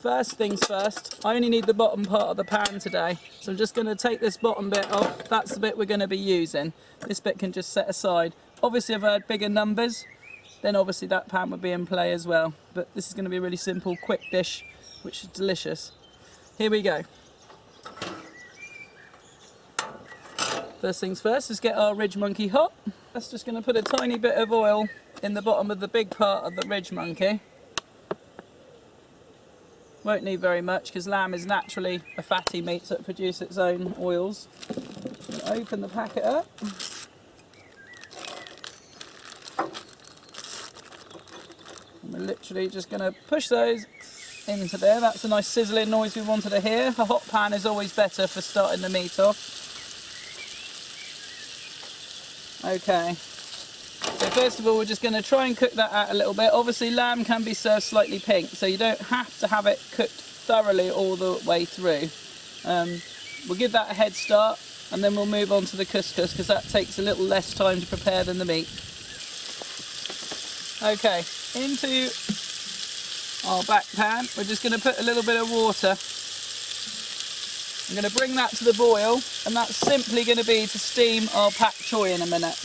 first things first, I only need the bottom part of the pan today. So I'm just going to take this bottom bit off. That's the bit we're going to be using. This bit can just set aside. Obviously, if I had bigger numbers, then obviously that pan would be in play as well. But this is going to be a really simple, quick dish, which is delicious. Here we go. First things first is get our RidgeMonkey hot. That's just going to put a tiny bit of oil in the bottom of the big part of the RidgeMonkey. Won't need very much because lamb is naturally a fatty meat, so it produces its own oils. Open the packet up. And we're literally just going to push those into there. That's a nice sizzling noise we wanted to hear. A hot pan is always better for starting the meat off. Okay, so first of all we're just going to try and cook that out a little bit. Obviously lamb can be served slightly pink, so you don't have to have it cooked thoroughly all the way through. We'll give that a head start and then we'll move on to the couscous because that takes a little less time to prepare than the meat. Okay, into our back pan we're just going to put a little bit of water. I'm going to bring that to the boil, and that's simply going to be to steam our pak choi in a minute.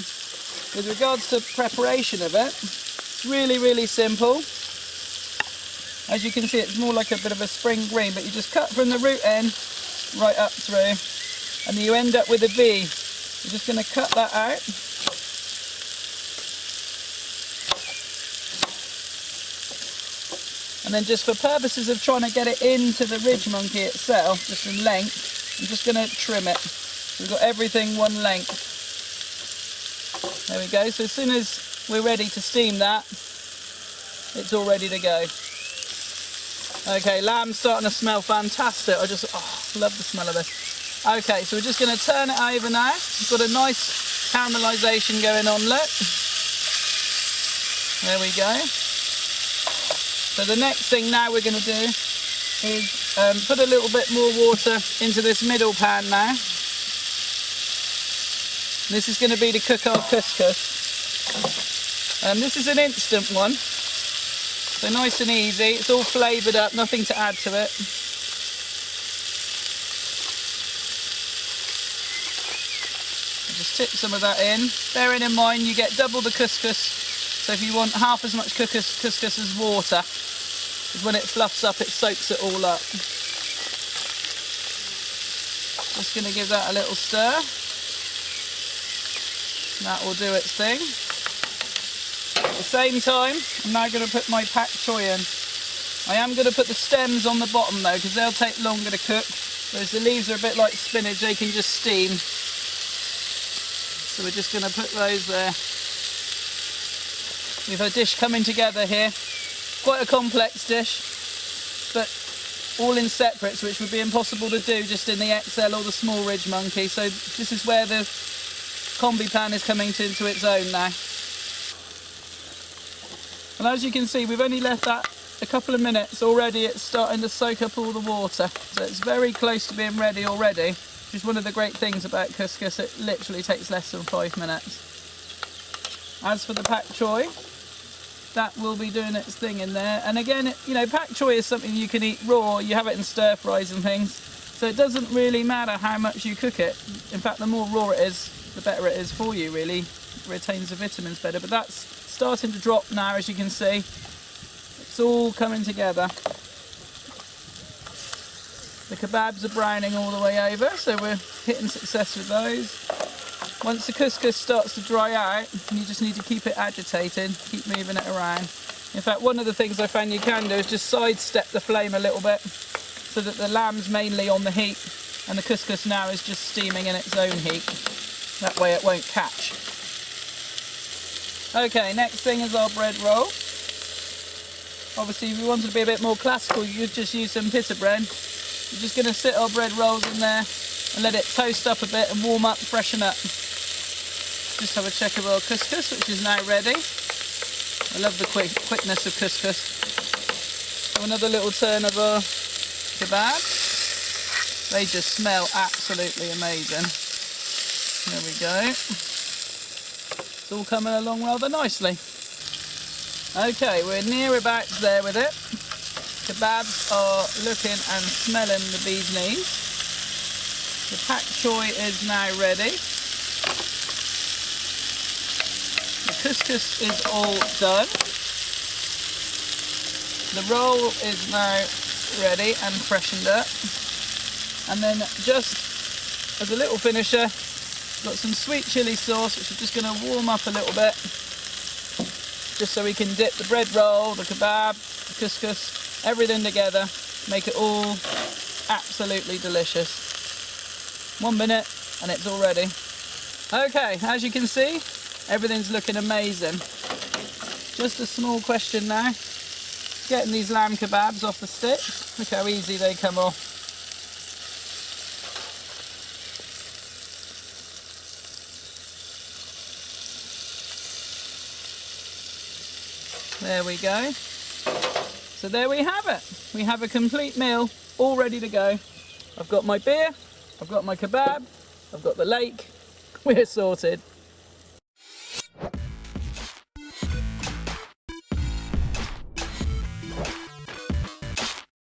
With regards to preparation of it, it's really, really simple. As you can see, it's more like a bit of a spring green, but you just cut from the root end right up through, and you end up with a V. You're just going to cut that out. And then just for purposes of trying to get it into the RidgeMonkey itself, just in length, I'm just going to trim it. So we've got everything one length. There we go. So as soon as we're ready to steam that, it's all ready to go. Okay, lamb's starting to smell fantastic. I just love the smell of this. Okay, so we're just going to turn it over now. We've got a nice caramelisation going on, look. There we go. So the next thing now we're going to do is put a little bit more water into this middle pan now. This is going to be to cook our couscous. This is an instant one, so nice and easy. It's all flavoured up, nothing to add to it. Just tip some of that in. Bearing in mind you get double the couscous. So if you want half as much couscous as water, because when it fluffs up it soaks it all up. Just going to give that a little stir. That will do its thing. At the same time, I'm now going to put my pak choi in. I am going to put the stems on the bottom though, because they'll take longer to cook, whereas the leaves are a bit like spinach, they can just steam. So we're just going to put those there. We have a dish coming together here. Quite a complex dish, but all in separates, which would be impossible to do just in the XL or the small RidgeMonkey. So this is where the Combi pan is coming into its own now. And as you can see, we've only left that a couple of minutes. Already it's starting to soak up all the water. So it's very close to being ready already, which is one of the great things about couscous. It literally takes less than 5 minutes. As for the pak choi, that will be doing its thing in there. And again, you know, pak choi is something you can eat raw. You have it in stir fries and things. So it doesn't really matter how much you cook it. In fact, the more raw it is, the better it is for you, really. It retains the vitamins better. But that's starting to drop now, as you can see. It's all coming together. The kebabs are browning all the way over, so we're hitting success with those. Once the couscous starts to dry out, you just need to keep it agitated, keep moving it around. In fact, one of the things I found you can do is just sidestep the flame a little bit so that the lamb's mainly on the heat and the couscous now is just steaming in its own heat. That way it won't catch. Okay, next thing is our bread roll. Obviously, if you wanted to be a bit more classical, you could just use some pita bread. We're just going to sit our bread rolls in there and let it toast up a bit and warm up, freshen up. Just have a check of our couscous, which is now ready. I love the quickness of couscous. So another little turn of our kebabs. They just smell absolutely amazing. There we go. It's all coming along rather nicely. Okay, we're near about there with it. Kebabs are looking and smelling the bee's knees. The pak choy is now ready. The couscous is all done. The roll is now ready and freshened up. And then just as a little finisher, got some sweet chilli sauce, which is just going to warm up a little bit, just so we can dip the bread roll, the kebab, the couscous, everything together, make it all absolutely delicious. 1 minute and it's all ready. Okay, as you can see, everything's looking amazing. Just a small question now, getting these lamb kebabs off the stick. Look how easy they come off. There we go. So there we have it. We have a complete meal all ready to go. I've got my beer, I've got my kebab, I've got the lake. We're sorted.